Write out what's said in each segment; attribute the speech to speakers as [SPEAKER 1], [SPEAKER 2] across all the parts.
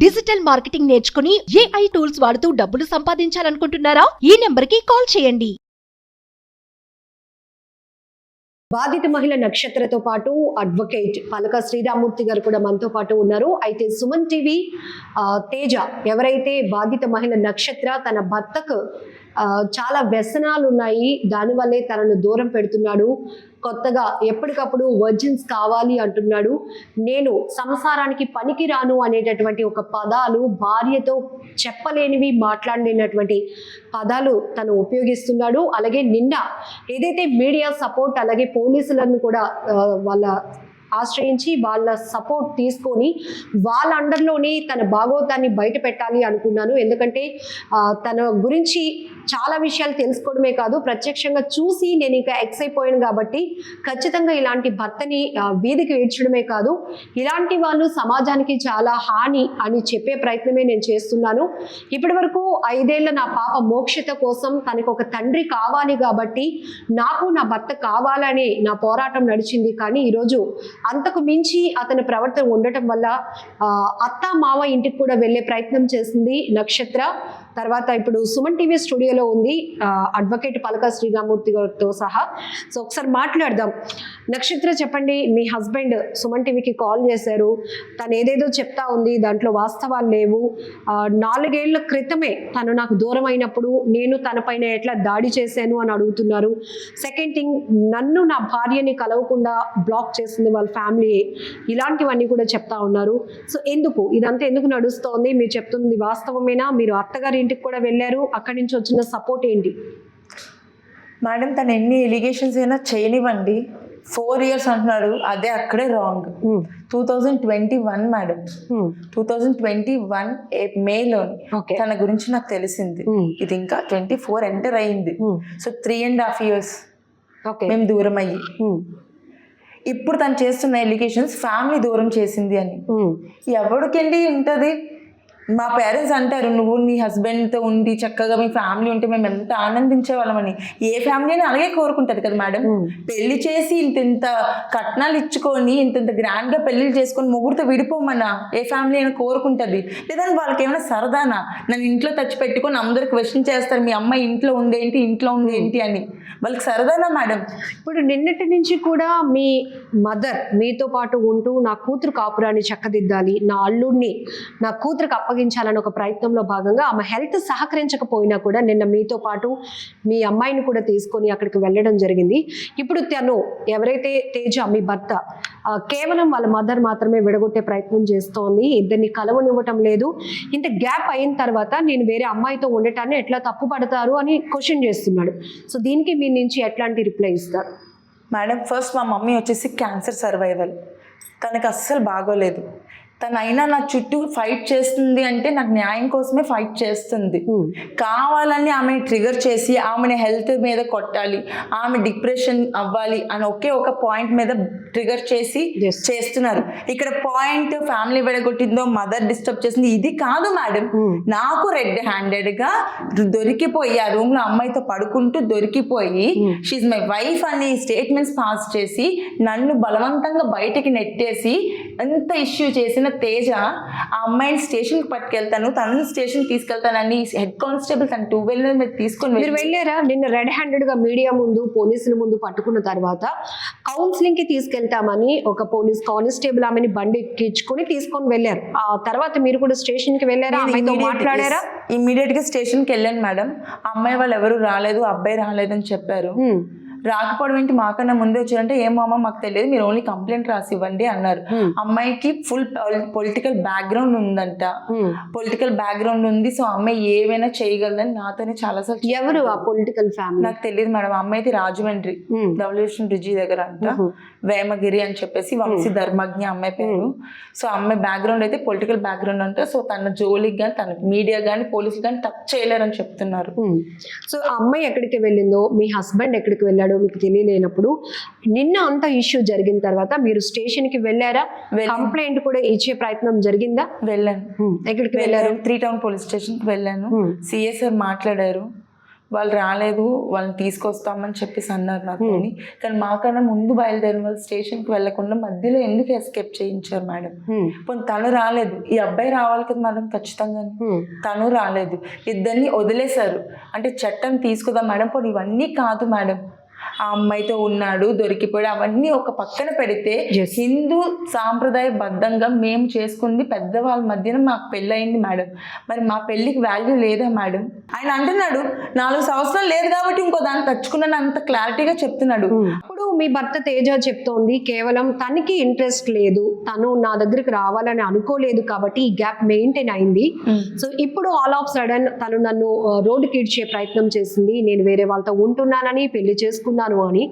[SPEAKER 1] Digital marketing నేర్చుకుని AI tools వాడుతూ డబ్బులు సంపాదించాలనుకుంటున్నారా? ఈ నెంబర్కి కాల్ చేయండి.
[SPEAKER 2] బాధిత మహిళ నక్షత్రతో పాటు అడ్వకేట్ పలక శ్రీరామూర్తి గారు కూడా మనతో పాటు ఉన్నారు. అయితే సుమన్ టీవీ తేజ ఎవరైతే బాధిత మహిళ నక్షత్ర తన భర్తకు చాలా వ్యసనాలు ఉన్నాయి, దానివల్లే తనను దూరం పెడుతున్నాడు, కొత్తగా ఎప్పటికప్పుడు వర్జిన్స్ కావాలి అంటున్నాడు, నేను సంసారానికి పనికిరాను అనేటటువంటి ఒక పదాలు, భార్యతో చెప్పలేనివి మాట్లాడలేనటువంటి పదాలు తను ఉపయోగిస్తున్నాడు. అలాగే నిన్న ఏదైతే మీడియా సపోర్ట్ అలాగే పోలీసులను కూడా వాళ్ళ ఆశ్రయించి వాళ్ళ సపోర్ట్ తీసుకొని వాళ్ళ అండర్లోనే తన భాగవతాన్ని బయట పెట్టాలి అనుకున్నాను. ఎందుకంటే తన గురించి చాలా విషయాలు తెలుసుకోవడమే కాదు, ప్రత్యక్షంగా చూసి నేను ఇంకా ఎక్స్ అయిపోయాను కాబట్టి ఖచ్చితంగా ఇలాంటి భర్తని వీధికి ఏడ్చడమే కాదు, ఇలాంటి వాళ్ళు సమాజానికి చాలా హాని అని చెప్పే ప్రయత్నమే నేను చేస్తున్నాను. ఇప్పటి వరకు 5 ఏళ్ల నా పాప మోక్షత కోసం తనకు ఒక తండ్రి కావాలి కాబట్టి నాకు నా భర్త కావాలని నా పోరాటం నడిచింది. కానీ ఈరోజు అంతకు మించి అతని ప్రవర్తన ఉండటం వల్ల అత్త మావ ఇంటికి కూడా వెళ్ళే ప్రయత్నం చేసింది నక్షత్ర. తర్వాత ఇప్పుడు సుమన్ టీవీ స్టూడియోలో ఉంది అడ్వకేట్ పలక శ్రీరామూర్తి గారితో సహా. సో ఒకసారి మాట్లాడదాం. నక్షత్ర, చెప్పండి, మీ హస్బెండ్ సుమన్ టీవీకి కాల్ చేశారు, తను ఏదేదో చెప్తా ఉంది, దాంట్లో వాస్తవాలు లేవు. 4 ఏళ్ల క్రితమే తను నాకు దూరం అయినప్పుడు నేను తన పైన ఎట్లా దాడి చేశాను అని అడుగుతున్నారు. సెకండ్ థింగ్, నన్ను నా భార్యని కలవకుండా బ్లాక్ చేసింది వాళ్ళ ఫ్యామిలీ, ఇలాంటివన్నీ కూడా చెప్తా ఉన్నారు. సో ఇదంతా ఎందుకు నడుస్తోంది? మీరు చెప్తుంది వాస్తవమేనా? మీరు అత్తగారి ఇంటికి కూడా వెళ్ళారు, అక్కడి నుంచి వచ్చిన సపోర్ట్ ఏంటి?
[SPEAKER 3] మేడం, తను ఎన్ని ఎలిగేషన్స్ అయినా చేయనివ్వండి, 4 years అంటున్నాడు, అదే అక్కడే రాంగ్. 2021 మేడం, 2021 మేలో తన గురించి నాకు తెలిసింది. ఇది ఇంకా 24 ఎంటర్ అయ్యింది. సో 3.5 years మేము దూరం అయ్యి, ఇప్పుడు తను చేస్తున్న ఎలిగేషన్స్ ఫ్యామిలీ దూరం చేసింది అని. ఎవరికెళ్ళి ఉంటుంది? మా పేరెంట్స్ అంటారు, నువ్వు నీ హస్బెండ్తో ఉండి చక్కగా మీ ఫ్యామిలీ ఉంటే మేము ఎంత ఆనందించే వాళ్ళమని. ఏ ఫ్యామిలీ అని అలాగే కోరుకుంటుంది కదా మేడం. పెళ్లి చేసి ఇంత కట్నాలు ఇచ్చుకొని ఇంత గ్రాండ్గా పెళ్లిళ్ళు చేసుకొని ముగ్గురితో విడిపోమన్నా ఏ ఫ్యామిలీ అయినా కోరుకుంటుంది? లేదా వాళ్ళకి ఏమైనా సరదానా? నన్ను ఇంట్లో తెచ్చిపెట్టుకొని అందరు క్వశ్చన్ చేస్తారు, మీ అమ్మాయి ఇంట్లో ఉందేంటి అని. వాళ్ళకి సరదానా మేడం?
[SPEAKER 2] ఇప్పుడు నిన్నటి నుంచి కూడా మీ మదర్ మీతో పాటు ఉంటూ నా కూతురు కాపురాన్ని చక్కదిద్దాలి, నా అల్లుడిని నా కూతురుకి అప్పగించాలని ఒక ప్రయత్నంలో భాగంగా ఆమె హెల్త్ సహకరించకపోయినా కూడా నిన్న మీతో పాటు మీ అమ్మాయిని కూడా తీసుకొని అక్కడికి వెళ్ళడం జరిగింది. ఇప్పుడు తను ఎవరైతే తేజ మీ భర్త కేవలం వాళ్ళ మదర్ మాత్రమే విడగొట్టే ప్రయత్నం చేస్తోంది, ఇద్దరిని కలవనివ్వటం లేదు. ఇంత గ్యాప్ అయిన తర్వాత నేను వేరే అమ్మాయితో ఉండటాన్ని ఎట్లా తప్పు పడతారు అని క్వశ్చన్ చేస్తున్నాడు. సో దీనికి మీ నుంచి ఎట్లాంటి రిప్లై ఇస్తారు?
[SPEAKER 3] మేడం, ఫస్ట్ మా మమ్మీ వచ్చేసి క్యాన్సర్ సర్వైవల్, తనకు అస్సలు బాగోలేదు. తనైనా నా చుట్టూ ఫైట్ చేస్తుంది అంటే నాకు న్యాయం కోసమే ఫైట్ చేస్తుంది. కావాలని ఆమెని ట్రిగర్ చేసి ఆమెని హెల్త్ మీద కొట్టాలి, ఆమె డిప్రెషన్ అవ్వాలి అని ఒక పాయింట్ మీద ట్రిగర్ చేసి చేస్తున్నారు. ఇక్కడ పాయింట్ ఫ్యామిలీ విడగొట్టిందో, మదర్ డిస్టర్బ్ చేసింది, ఇది కాదు మేడం. నాకు రెడ్ హ్యాండెడ్గా దొరికిపోయి ఆ రూమ్లో అమ్మాయితో పడుకుంటూ దొరికిపోయి షీఈ్ మై వైఫ్ అని స్టేట్మెంట్స్ పాస్ చేసి నన్ను బలవంతంగా బయటికి నెట్టేసి ఎంత ఇష్యూ చేసిన తేజ ఆ అమ్మాయిని స్టేషన్కి పట్టుకెళ్తాను, తనని స్టేషన్ తీసుకెళ్తానని హెడ్ కానిస్టేబుల్ తన 2 wheeler మీద తీసుకొని
[SPEAKER 2] మీరు వెళ్ళారా? నిన్న రెడ్ హ్యాండెడ్గా మీడియా ముందు పోలీసుల ముందు పట్టుకున్న తర్వాత కౌన్సిలింగ్కి తీసుకెళ్తామని ఒక పోలీస్ కానిస్టేబుల్ ఆమెని బండి ఎక్కించుకొని తీసుకొని వెళ్ళారు. ఆ తర్వాత మీరు కూడా స్టేషన్కి వెళ్ళారా? ఆమెతో మాట్లాడారా?
[SPEAKER 3] ఇమ్మీడియట్గా స్టేషన్కి వెళ్ళాను మేడం. అమ్మాయి వాళ్ళు ఎవరు రాలేదు, అబ్బాయి రాలేదని చెప్పారు. రాకపోవడం ఏంటి, మాకన్నా ముందే వచ్చారంటే ఏమో అమ్మ మాకు తెలియదు, మీరు ఓన్లీ కంప్లైంట్ రాసి ఇవ్వండి అన్నారు. అమ్మాయికి ఫుల్ పొలిటికల్ బ్యాక్గ్రౌండ్ ఉందంట, పొలిటికల్ బ్యాక్గ్రౌండ్ ఉంది. సో అమ్మాయి ఏమైనా చేయగలదని నాతోనే చాలాసార్లు.
[SPEAKER 2] ఎవరు ఆ పొలిటికల్ ఫ్యామిలీ?
[SPEAKER 3] నాకు తెలియదు మేడం. అమ్మాయిది రాజమండ్రి రెవల్యూషన్ బ్రిడ్జి దగ్గర అంట, వేమగిరి అని చెప్పేసి వంశీ ధర్మజ్ఞ అమ్మాయి పేరు. సో అమ్మాయి బ్యాక్గ్రౌండ్ అయితే పొలిటికల్ బ్యాక్గ్రౌండ్ అంట. సో తన జోలికి కానీ తన మీడియా కానీ పోలీసులు కానీ టచ్ చేయలేరని చెప్తున్నారు.
[SPEAKER 2] సో ఆ అమ్మాయి ఎక్కడికి వెళ్ళిందో, మీ హస్బెండ్ ఎక్కడికి వెళ్ళాడో మీకు తెలియలేనప్పుడు నిన్న అంత ఇష్యూ జరిగిన తర్వాత మీరు స్టేషన్కి వెళ్ళారా? కంప్లైంట్ కూడా ఇచ్చే ప్రయత్నం జరిగిందా?
[SPEAKER 3] వెళ్ళాను.
[SPEAKER 2] ఎక్కడికి వెళ్ళారు?
[SPEAKER 3] 3 Town పోలీస్ స్టేషన్కి వెళ్ళాను. సిఎస్ఆర్ మాట్లాడారు, వాళ్ళు రాలేదు, వాళ్ళని తీసుకొస్తామని చెప్పేసి అన్నారు నాతోని. కానీ మాకన్నా ముందు బయలుదేరిన వాళ్ళు స్టేషన్కి వెళ్ళకుండా మధ్యలో ఎందుకు ఎస్కేప్ చేయించారు మేడం? పోనీ తను రాలేదు, ఈ అబ్బాయి రావాలి కదా మేడం ఖచ్చితంగా, తను రాలేదు, ఇద్దరిని వదిలేశారు. అంటే చట్టం తీసుకుందాం మేడం. పోనీ ఇవన్నీ కాదు మేడం, ఆ అమ్మాయితో ఉన్నాడు, దొరికిపోయాడు, అవన్నీ ఒక పక్కన పెడితే హిందూ సాంప్రదాయబద్ధంగా మేము చేసుకుంది పెద్దవాళ్ళ మధ్యన మాకు పెళ్ళి అయింది మేడం. మరి మా పెళ్ళికి వాల్యూ లేదా మేడం? ఆయన అంటున్నాడు 4 సంవత్సరాలు లేదు కాబట్టి ఇంకో దాన్ని తెచ్చుకున్నాను, అంత క్లారిటీగా చెప్తున్నాడు.
[SPEAKER 2] ఇప్పుడు మీ భర్త తేజ చెప్తోంది కేవలం తనకి ఇంట్రెస్ట్ లేదు, తను నా దగ్గరికి రావాలని అనుకోలేదు కాబట్టి ఈ గ్యాప్ మెయింటైన్ అయింది. సో ఇప్పుడు ఆల్ ఆఫ్ సడన్ తను నన్ను రోడ్డుకి ఇడ్చే ప్రయత్నం చేసింది, నేను వేరే వాళ్ళతో ఉంటున్నానని, పెళ్లి చేసుకున్నాను అని.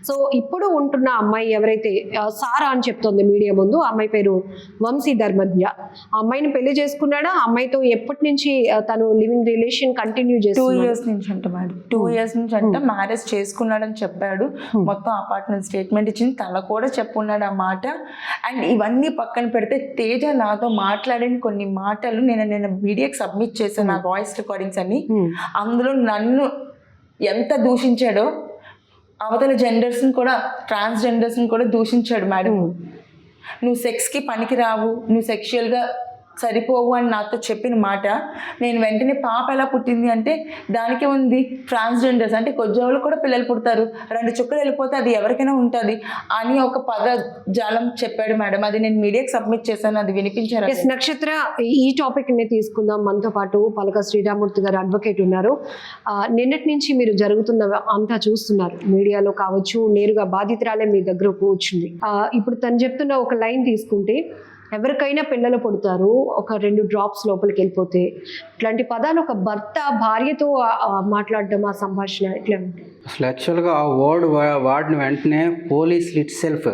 [SPEAKER 2] సో ఇప్పుడు ఉంటున్న అమ్మాయి ఎవరైతే సారా అని చెప్తోంది మీడియా ముందు, ఆ అమ్మాయి పేరు వంశీ ధర్మజ్ఞ. ఆ అమ్మాయిని పెళ్లి చేసుకున్నాడా? ఆ అమ్మాయితో ఎప్పటి నుంచి తను లివింగ్ రిలేషన్ కంటిన్యూ చేస్తున్నాడు?
[SPEAKER 3] 2 years నుంచి అంట మేడం. 2 years నుంచి అంట మ్యారేజ్ చేసుకున్నాడని చెప్పాడు. మొత్తం అపార్ట్మెంట్ స్టేట్మెంట్ ఇచ్చింది, తన కూడా చెప్పున్నాడు ఆ మాట. అండ్ ఇవన్నీ పక్కన పెడితే తేజ నాతో మాట్లాడిన కొన్ని మాటలు నేను మీడియాకి సబ్మిట్ చేశాను, నా వాయిస్ రికార్డింగ్స్ అన్ని. అందులో నన్ను ఎంత దూషించాడో, అవతల జెండర్స్ని కూడా, ట్రాన్స్జెండర్స్ని కూడా దూషించాడు మేడం. నువ్వు సెక్స్కి పనికి రావు, నువ్వు సెక్షువల్గా సరిపోవు అని నాతో చెప్పిన మాట. నేను వెంటనే పాప ఎలా పుట్టింది అంటే దానికే ఉంది, ట్రాన్స్జెండర్స్ అంటే కొద్దివాళ్ళు కూడా పిల్లలు పుడతారు, 2 చుక్కలు వెళ్ళిపోతే అది ఎవరికైనా ఉంటుంది అని ఒక పదజాలం చెప్పాడు మేడం. అది నేను మీడియాకి సబ్మిట్ చేశాను, అది వినిపించారు.
[SPEAKER 2] నక్షత్ర, ఈ టాపిక్ ని తీసుకుందాం. మనతో పాటు పలక శ్రీరామూర్తి గారు అడ్వకేట్ ఉన్నారు. నిన్నటి నుంచి మీరు జరుగుతున్న అంతా చూస్తున్నారు, మీడియాలో కావచ్చు, నేరుగా బాధితురాలే మీ దగ్గర కూర్చుంది. ఇప్పుడు తను చెప్తున్న ఒక లైన్ తీసుకుంటే, ఎవరికైనా పిల్లలు పుడతారు, ఒక 2 drops లోపలికి వెళ్ళిపోతే, ఇట్లాంటి పదాలు ఒక భర్త భార్యతో మాట్లాడడం, ఆ సంభాషణ ఎట్లా ఉంటుంది?
[SPEAKER 4] అసలు యాక్చువల్గా ఆ వాడిన వెంటనే పోలీసులు ఇట్ సెల్ఫ్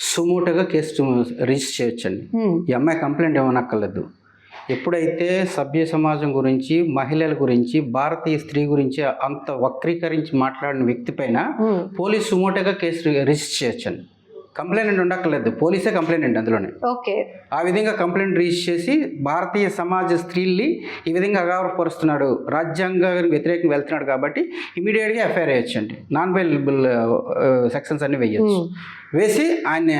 [SPEAKER 4] సుమోటోగా కేసు రిజిస్టర్ చేయొచ్చండి. ఈ అమ్మాయి కంప్లైంట్ ఇవ్వనక్కర్లేదు. ఎప్పుడైతే సభ్య సమాజం గురించి, మహిళల గురించి, భారతీయ స్త్రీ గురించి అంత వక్రీకరించి మాట్లాడిన వ్యక్తి పైన పోలీసు సుమోటోగా కేసు రిజిస్టర్ చేయొచ్చండి. కంప్లైంట్ ఉండక్కర్లేదు, పోలీసే కంప్లైంట్ అందులోనే.
[SPEAKER 2] ఓకే,
[SPEAKER 4] ఆ విధంగా కంప్లైంట్ రిజిస్టర్ చేసి భారతీయ సమాజ స్త్రీల్ని ఈ విధంగా అగౌరవపరుస్తున్నాడు, రాజ్యాంగానికి వ్యతిరేకంగా వెళ్తున్నాడు కాబట్టి ఇమీడియట్గా ఎఫ్ఐఆర్ వేయొచ్చండి. నాన్ అవైలబుల్ సెక్షన్స్ అన్ని వేయచ్చు. వేసి ఆయన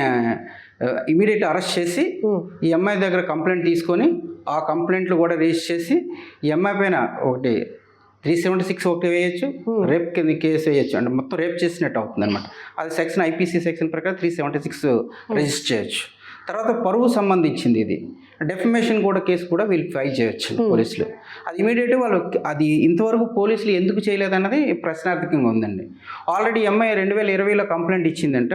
[SPEAKER 4] ఇమీడియట్ అరెస్ట్ చేసి ఈ అమ్మాయి దగ్గర కంప్లైంట్ తీసుకొని ఆ కంప్లైంట్లు కూడా రిజిస్టర్ చేసి ఈ అమ్మాయి పైన ఒకటి 376 ఒకటి వేయచ్చు, రేప్ కింద కేసు వేయచ్చు. అంటే మొత్తం రేప్ చేసినట్టు అవుతుంది అనమాట. అది సెక్షన్ ఐపీసీ సెక్షన్ ప్రకారం 376 రిజిస్టర్ చేయొచ్చు. తర్వాత పరువు సంబంధించింది ఇది, డెఫమేషన్ కూడా కేసు కూడా వీళ్ళు ఫైల్ చేయొచ్చు పోలీసులు. అది ఇమీడియట్గా వాళ్ళు అది ఇంతవరకు పోలీసులు ఎందుకు చేయలేదన్నది ప్రశ్నార్థకంగా ఉందండి. ఆల్రెడీ ఎంఐ 2020లో కంప్లైంట్ ఇచ్చిందంట.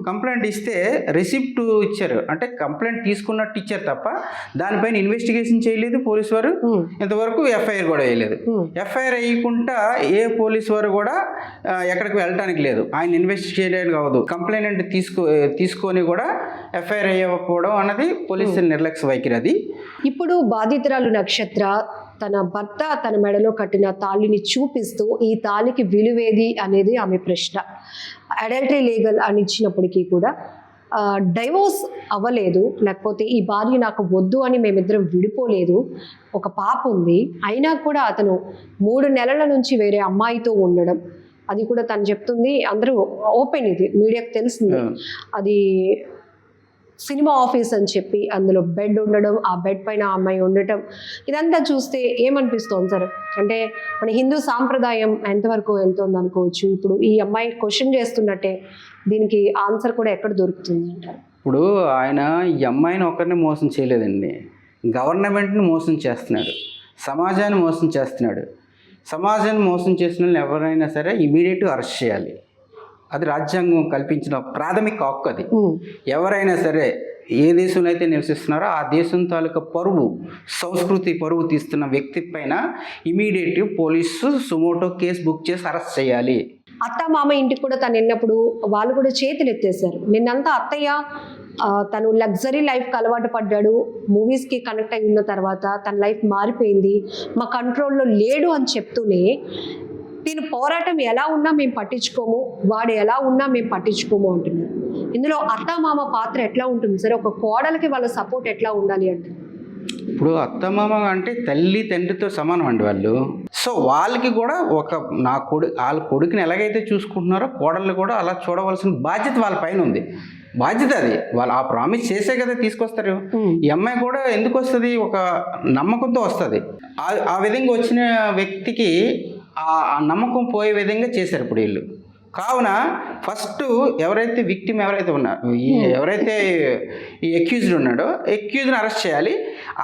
[SPEAKER 4] కంప్లైంట్ ఇస్తే రిసిప్ట్ ఇచ్చారు, అంటే కంప్లైంట్ తీసుకున్నట్టు ఇచ్చారు తప్ప దానిపైన ఇన్వెస్టిగేషన్ చేయలేదు పోలీసు వారు. ఇంతవరకు ఎఫ్ఐఆర్ కూడా వేయలేదు. ఎఫ్ఐఆర్ వేయకుండా ఏ పోలీసు వారు కూడా ఎక్కడికి వెళ్ళడానికి లేదు, ఆయన ఇన్వెస్టిగేట్ చేయడానికి అవ్వదు. కంప్లైంట్ తీసుకొని కూడా ఎఫ్ఐఆర్ వేయకపోవడం అన్నది పోలీసుల నిర్లక్ష్య వైఖరి. అది
[SPEAKER 2] ఇప్పుడు బాధితురాలు నక్షత్ర తన భర్త తన మెడలో కట్టిన తాళిని చూపిస్తూ ఈ తాళికి విలువేది అనేది ఆమె ప్రశ్న. అడల్టరీ లీగల్ అని ఇచ్చినప్పటికీ కూడా డైవోర్స్ అవ్వలేదు, లేకపోతే ఈ భార్య నాకు వద్దు అని మేమిద్దరం విడిపోలేదు, ఒక పాప ఉంది, అయినా కూడా అతను 3 నెలల నుంచి వేరే అమ్మాయితో ఉండడం, అది కూడా తను చెప్తుంది. అందరూ ఓపెన్, ఇది మీడియాకు తెలిసింది. అది సినిమా ఆఫీస్ అని చెప్పి అందులో బెడ్ ఉండడం, ఆ బెడ్ పైన ఆ అమ్మాయి ఉండటం, ఇదంతా చూస్తే ఏమనిపిస్తోంది సార్? అంటే మన హిందూ సాంప్రదాయం ఎంతవరకు వెళ్తుంది అనుకోవచ్చు? ఇప్పుడు ఈ అమ్మాయి క్వశ్చన్ చేస్తున్నట్టే, దీనికి ఆన్సర్ కూడా ఎక్కడ దొరుకుతుంది అంటారు?
[SPEAKER 4] ఇప్పుడు ఆయన ఈ అమ్మాయిని ఒకరిని మోసం చేయలేదండి, గవర్నమెంట్ని మోసం చేస్తున్నాడు, సమాజాన్ని మోసం చేస్తున్నాడు. సమాజాన్ని మోసం చేసిన వాళ్ళని ఎవరైనా సరే ఇమీడియట్గా అరెస్ట్ చేయాలి. అది రాజ్యాంగం కల్పించిన ప్రాథమిక హక్కు. అది ఎవరైనా సరే ఏ దేశంలో అయితే నివసిస్తున్నారో ఆ దేశం తాలూకా పరువు, సంస్కృతి పరువు తీస్తున్న వ్యక్తి పైన ఇమీడియట్గా పోలీసు సుమోటో కేసు బుక్ చేసి అరెస్ట్ చేయాలి.
[SPEAKER 2] అత్త మామ ఇంటికి కూడా తను వెళ్ళినప్పుడు వాళ్ళు కూడా చేతులు ఎత్తేసారు. నిన్నంతా అత్తయ్య తను లగ్జరీ లైఫ్కి అలవాటు పడ్డాడు, మూవీస్కి కనెక్ట్ అయి ఉన్న తర్వాత తన లైఫ్ మారిపోయింది, మా కంట్రోల్లో లేడు అని చెప్తూనే దీని పోరాటం ఎలా ఉన్నా మేము పట్టించుకోము, వాడు ఎలా ఉన్నా మేము పట్టించుకోము అంటున్నారు. ఇందులో అత్తమామ పాత్ర ఎట్లా ఉంటుంది సరే? ఒక కోడలకి వాళ్ళ సపోర్ట్ ఎట్లా ఉండాలి అంటే?
[SPEAKER 4] ఇప్పుడు అత్తమామ అంటే తల్లి తండ్రితో సమానం అండి వాళ్ళు. సో వాళ్ళకి కూడా వాళ్ళ కొడుకుని ఎలాగైతే చూసుకుంటున్నారో కోడళ్ళు కూడా అలా చూడవలసిన బాధ్యత వాళ్ళ పైన ఉంది. బాధ్యత అది. వాళ్ళు ఆ ప్రామిస్ చేసే కదా తీసుకొస్తారు. ఈ అమ్మాయి కూడా ఎందుకు వస్తుంది, ఒక నమ్మకంతో వస్తుంది. ఆ విధంగా వచ్చిన వ్యక్తికి ఆ నమ్మకం పోయే విధంగా చేశారు ఇప్పుడు వీళ్ళు. కావున ఫస్ట్ ఎవరైతే విక్టిమ్ ఎవరైతే ఉన్నారో, ఎవరైతే ఈ అక్యూజ్డ్ ఉన్నాడో అక్యూజ్ని అరెస్ట్ చేయాలి.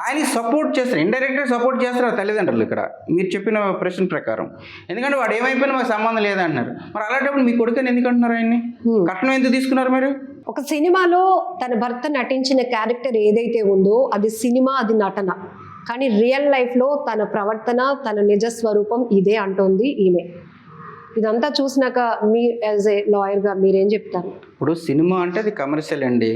[SPEAKER 4] ఆయనకి సపోర్ట్ చేస్తారు, ఇండైరెక్ట్గా సపోర్ట్ చేస్తారు ఆ తల్లిదండ్రులు ఇక్కడ మీరు చెప్పిన ప్రశ్న ప్రకారం. ఎందుకంటే వాడు ఏమైపోయినా మాకు సంబంధం లేదంటున్నారు. మరి అలాంటప్పుడు మీ కొడుకుని ఎందుకు అంటున్నారు, ఆయన్ని కట్నం ఎందుకు తీసుకున్నారు మీరు?
[SPEAKER 2] ఒక సినిమాలో తన భర్త నటించిన క్యారెక్టర్ ఏదైతే ఉందో అది సినిమా, అది నటన. కానీ రియల్ లైఫ్లో తన ప్రవర్తన, తన నిజ స్వరూపం ఇదే అంటోంది ఈమె. ఇదంతా చూసినాక మీ యాజ్ ఏ లాయర్గా మీరేం చెప్తారు?
[SPEAKER 4] ఇప్పుడు సినిమా అంటే అది కమర్షియల్ అండి,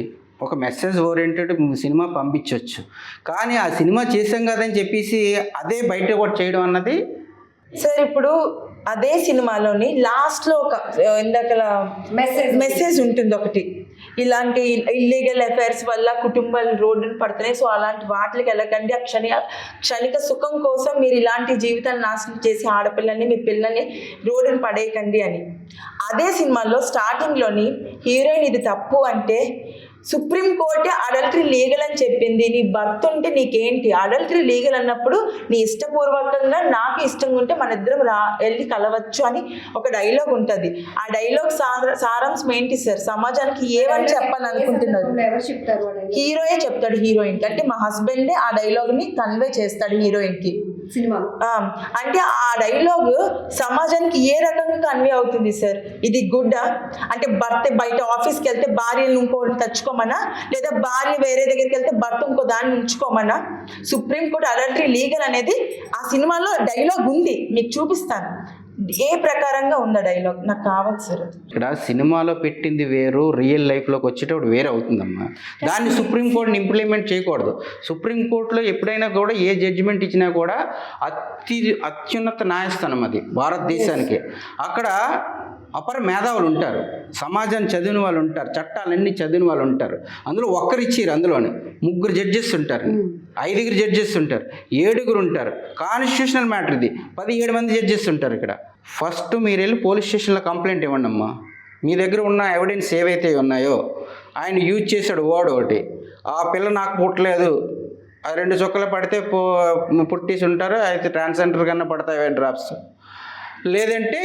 [SPEAKER 4] ఒక మెసేజ్ ఓరియంటెడ్ సినిమా పంపించవచ్చు. కానీ ఆ సినిమా చేసాం కదని చెప్పేసి అదే బయట కూడా చేయడం అన్నది
[SPEAKER 3] సార్ ఇప్పుడు అదే సినిమాలోని లాస్ట్లో ఒక ఇందాక మెసేజ్ ఉంటుంది ఒకటి, ఇలాంటి ఇల్లీగల్ అఫైర్స్ వల్ల కుటుంబాలు రోడ్డును పడుతున్నాయి, సో అలాంటి వాటికి వెళ్ళకండి, ఆ క్షణిక సుఖం కోసం మీరు ఇలాంటి జీవితాలు నాశనం చేసి ఆడపిల్లల్ని మీ పిల్లల్ని రోడ్డును పడేయకండి అని. అదే సినిమాలో స్టార్టింగ్లోని హీరోయిన్ ఇది తప్పు అంటే సుప్రీంకోర్టే అడల్టరీ లీగల్ అని చెప్పింది. నీ భర్త ఉంటే నీకేంటి, అడల్టరీ లీగల్ అన్నప్పుడు నీ ఇష్టపూర్వకంగా నాకు ఇష్టంగా ఉంటే మన ఇద్దరం వెళ్ళి కలవచ్చు అని ఒక డైలాగ్ ఉంటుంది. ఆ డైలాగ్ సారాంశం ఏంటి సార్, సమాజానికి ఏమని చెప్పాలనుకుంటున్నారు? హీరోయే చెప్తాడు హీరోయిన్కి, అంటే మా హస్బెండే ఆ డైలాగ్ని కన్వే చేస్తాడు హీరోయిన్కి
[SPEAKER 2] సినిమా.
[SPEAKER 3] అంటే ఆ డైలాగ్ సమాజానికి ఏ రకంగా కన్వే అవుతుంది సార్? ఇది గుడ్డా అంటే భర్త బయట ఆఫీస్కి వెళ్తే భార్యను ఇంకోటి తెచ్చుకోమన్నా, లేదా భార్య వేరే దగ్గరికి వెళ్తే భర్త ఇంకో దాన్ని ఉంచుకోమన్నా? సుప్రీంకోర్టు అడల్టరీ లీగల్ అనేది ఆ సినిమాలో డైలాగ్ ఉంది, మీకు చూపిస్తాను ఏ ప్రకారంగా ఉందా డైలాగ్, నాకు కావాలి సార్.
[SPEAKER 4] ఇక్కడ సినిమాలో పెట్టింది వేరు, రియల్ లైఫ్లోకి వచ్చేటప్పుడు వేరే అవుతుందమ్మా. దాన్ని సుప్రీంకోర్టుని ఇంప్లిమెంట్ చేయకూడదు. సుప్రీంకోర్టులో ఎప్పుడైనా కూడా ఏ జడ్జిమెంట్ ఇచ్చినా కూడా అత్యున్నత న్యాయస్థానం అది భారతదేశానికి. అక్కడ అపర మేధావులు ఉంటారు, సమాజాన్ని చదివిన వాళ్ళు ఉంటారు, చట్టాలన్నీ చదివిన వాళ్ళు ఉంటారు. అందులో ఒక్కరు ఇచ్చారు, అందులోని 3 జడ్జెస్ ఉంటారు, 5 జడ్జెస్ ఉంటారు, 7 ఉంటారు. కాన్స్టిట్యూషనల్ మ్యాటర్ ఇది, 17 మంది జడ్జెస్ ఉంటారు ఇక్కడ. ఫస్ట్ మీరు వెళ్ళి పోలీస్ స్టేషన్లో కంప్లైంట్ ఇవ్వండి అమ్మా. మీ దగ్గర ఉన్న ఎవిడెన్స్ ఏవైతే ఉన్నాయో, ఆయన యూజ్ చేశాడు వర్డ్ ఒకటి, ఆ పిల్ల నాకు పుట్టలేదు, 2 చుక్కలు పడితే పుట్టేసి ఉంటారు, అయితే ట్రాన్స్జెండర్ కన్నా పడతాయి డ్రాప్స్, లేదంటే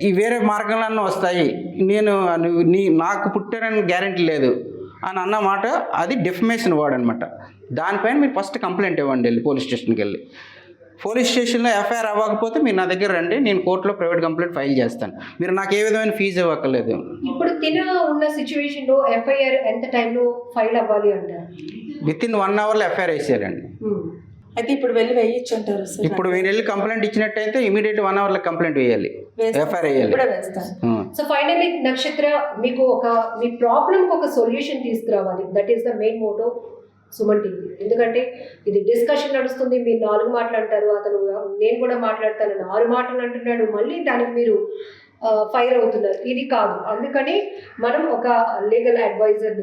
[SPEAKER 4] ఈ వేరే మార్గంలో వస్తాయి, నాకు పుట్టారని గ్యారెంటీ లేదు అని అన్నమాట. అది డెఫమేషన్ వర్డ్ అనమాట. దానిపైన మీరు ఫస్ట్ కంప్లైంట్ ఇవ్వండి వెళ్ళి పోలీస్ స్టేషన్కి వెళ్ళి. పోలీస్ స్టేషన్లో ఎఫ్ఐఆర్ అవ్వకపోతే మీరు నా దగ్గర రండి, నేను కోర్టులో ప్రైవేట్ కంప్లైంట్ ఫైల్ చేస్తాను. మీరు నాకు ఏ విధమైన ఫీజు ఇవ్వక్కర్లేదు.
[SPEAKER 2] ఇప్పుడు ఉన్న సిచ్యువేషన్లో ఎఫ్ఐఆర్ ఎంత టైంలో ఫైల్ అవ్వాలి అంటారు?
[SPEAKER 4] విత్ ఇన్ 1 అవర్లో ఎఫ్ఐఆర్ వేసారండి.
[SPEAKER 3] అయితే ఇప్పుడు వెళ్ళి వేయచ్చు అంటారు సార్?
[SPEAKER 4] ఇప్పుడు మీరు వెళ్ళి కంప్లైంట్ ఇచ్చినట్టయితే ఇమీడియట్ 1 అవర్లో కంప్లైంట్ వేయాలి, ఎఫ్ఐఆర్ వేయాలి.
[SPEAKER 2] సో ఫైనల్లీ నక్షత్ర, మీకు మీ ప్రాబ్లంకి ఒక సొల్యూషన్ తీసుకురావాలి. That is the main motto Suman TV. ఎందుకంటే ఇది డిస్కషన్ నడుస్తుంది, మీరు 4 మాటలు అంటారు, అతను నేను కూడా మాట్లాడతాను 6 మాటలు అంటున్నాడు, మళ్ళీ దానికి మీరు ఫైర్ అవుతున్నారు. ఇది కాదు. అందుకని మనం ఒక లీగల్ అడ్వైజర్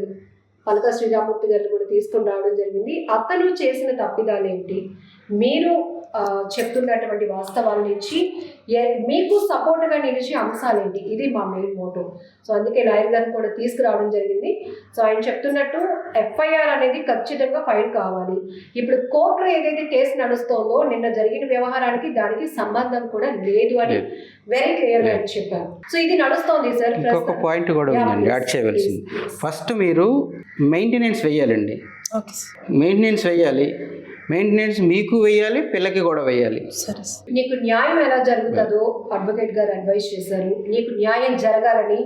[SPEAKER 2] పలక శ్రీరామూర్తి గారిని కూడా తీసుకొని రావడం జరిగింది. అతను చేసిన తప్పిదాలు ఏంటి, మీరు చెప్తున్నటువంటి వాస్తవాల నుంచి మీకు సపోర్ట్గా నిలిచే అంశాలేంటి, ఇది మా మెయిన్ మోటో. సో అందుకే లాయర్ గారిని కూడా తీసుకురావడం జరిగింది. సో ఆయన చెప్తున్నట్టు ఎఫ్ఐఆర్ అనేది ఖచ్చితంగా ఫైల్ కావాలి. ఇప్పుడు కోర్టులో ఏదైతే కేసు నడుస్తోందో, నిన్న జరిగిన వ్యవహారానికి దానికి సంబంధం కూడా లేదు అని వెరీ క్లియర్గా చెప్పారు. సో ఇది నడుస్తోంది సార్.
[SPEAKER 4] ఇంకొక పాయింట్ కూడా ఉందండి యాడ్ చేయవలసింది. ఫస్ట్ మీరు మెయింటెనెన్స్ వేయాలండి, మెయింటెనెన్స్ వేయాలి. మెయింటెనెన్స్ మీకు వేయాలి, పిల్లకి కూడా వేయాలి.
[SPEAKER 2] నీకు న్యాయం ఎలా జరుగుతుందో అడ్వకేట్ గారు అడ్వైస్ చేశారు. నీకు న్యాయం జరగాలని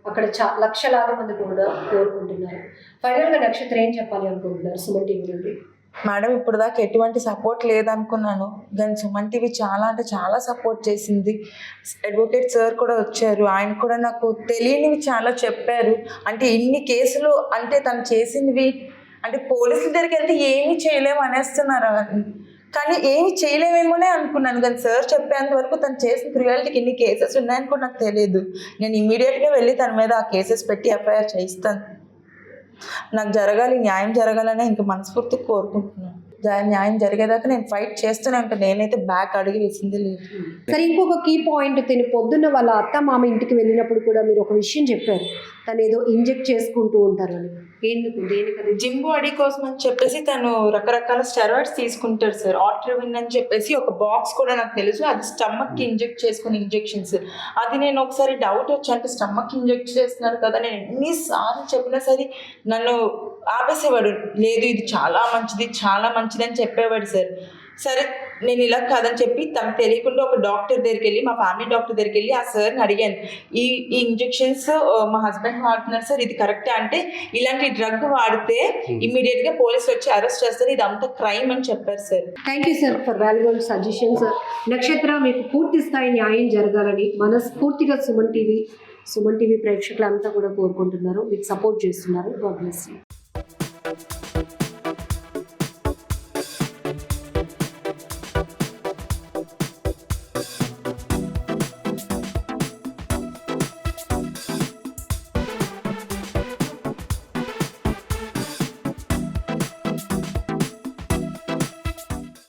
[SPEAKER 2] అక్కడ లక్షలాది మంది కూడా కోరుకుంటున్నారు. ఫైనల్గా నక్షత్రం ఏం చెప్పాలి అనుకుంటున్నారు సుమన్ టీవీ నుండి?
[SPEAKER 3] మేడం, ఇప్పుడు దాకా ఎటువంటి సపోర్ట్ లేదనుకున్నాను, కానీ సుమన్ టీవీ చాలా అంటే చాలా సపోర్ట్ చేసింది. అడ్వకేట్ సార్ కూడా వచ్చారు, ఆయన కూడా నాకు తెలియనివి చాలా చెప్పారు. అంటే ఇన్ని కేసులు అంటే తను చేసినవి అంటే పోలీసుల దగ్గరికి వెళ్తే ఏమీ చేయలేము అనేస్తున్నారు, కానీ ఏమి చేయలేమేమోనే అనుకున్నాను. కానీ సార్ చెప్పేంత వరకు తను చేసిన రియాలిటీకి ఇన్ని కేసెస్ ఉన్నాయని కూడా నాకు తెలియదు. నేను ఇమ్మీడియట్గా వెళ్ళి తన మీద ఆ కేసెస్ పెట్టి ఎఫ్ఐఆర్ చేయిస్తాను. నాకు జరగాలి, న్యాయం జరగాలనే ఇంకా మనస్ఫూర్తిగా కోరుకుంటున్నాను. న్యాయం జరిగేదాకా నేను ఫైట్ చేస్తూనే ఉంటాను. నేనైతే బ్యాక్ అడిగి వేసింది లేదు.
[SPEAKER 2] సరే, ఇంకొక కీ పాయింట్, తిని పొద్దున్న వాళ్ళ అత్త మామ ఇంటికి వెళ్ళినప్పుడు కూడా మీరు ఒక విషయం చెప్పారు, తను ఏదో ఇంజెక్ట్ చేసుకుంటూ ఉంటారు అని. ఎందుకు, దేనికది?
[SPEAKER 3] జిమ్ బాడీ కోసం అని చెప్పేసి తను రకరకాల స్టెరాయిడ్స్ తీసుకుంటారు సార్. ఆట్రివిన్ అని చెప్పేసి ఒక బాక్స్ కూడా నాకు తెలుసు, అది స్టమక్ కి ఇంజెక్ట్ చేసుకునే ఇంజెక్షన్స్. అది నేను ఒకసారి డౌట్ వచ్చి, అంటే స్టమక్ ఇంజెక్ట్ చేస్తున్నారు కదా, నేను ఎన్నిసార్లు చెప్పినా సరే నన్ను ఆపేసేవాడు. లేదు ఇది చాలా మంచిది అని చెప్పేవాడు సార్. సరే నేను ఇలా కాదని చెప్పి తనకు తెలియకుండా ఒక డాక్టర్ దగ్గరికి వెళ్ళి, మా ఫ్యామిలీ డాక్టర్ దగ్గరికి వెళ్ళి ఆ సార్ని అడిగాను, ఈ ఇంజెక్షన్స్ మా హస్బెండ్ వాడుతున్నారు సార్, ఇది కరెక్టే అంటే, ఇలాంటి డ్రగ్ వాడితే ఇమ్మీడియట్గా పోలీసులు వచ్చి అరెస్ట్ చేస్తారు, ఇది అంత క్రైమ్ అని చెప్పారు sir.
[SPEAKER 2] Thank you sir for valuable suggestions. నక్షత్ర, మీకు పూర్తి స్థాయి న్యాయం జరగాలని మనస్ఫూర్తిగా సుమన్ టీవీ ప్రేక్షకులంతా కూడా కోరుకుంటున్నారు, మీకు సపోర్ట్ చేస్తున్నారు. God bless you.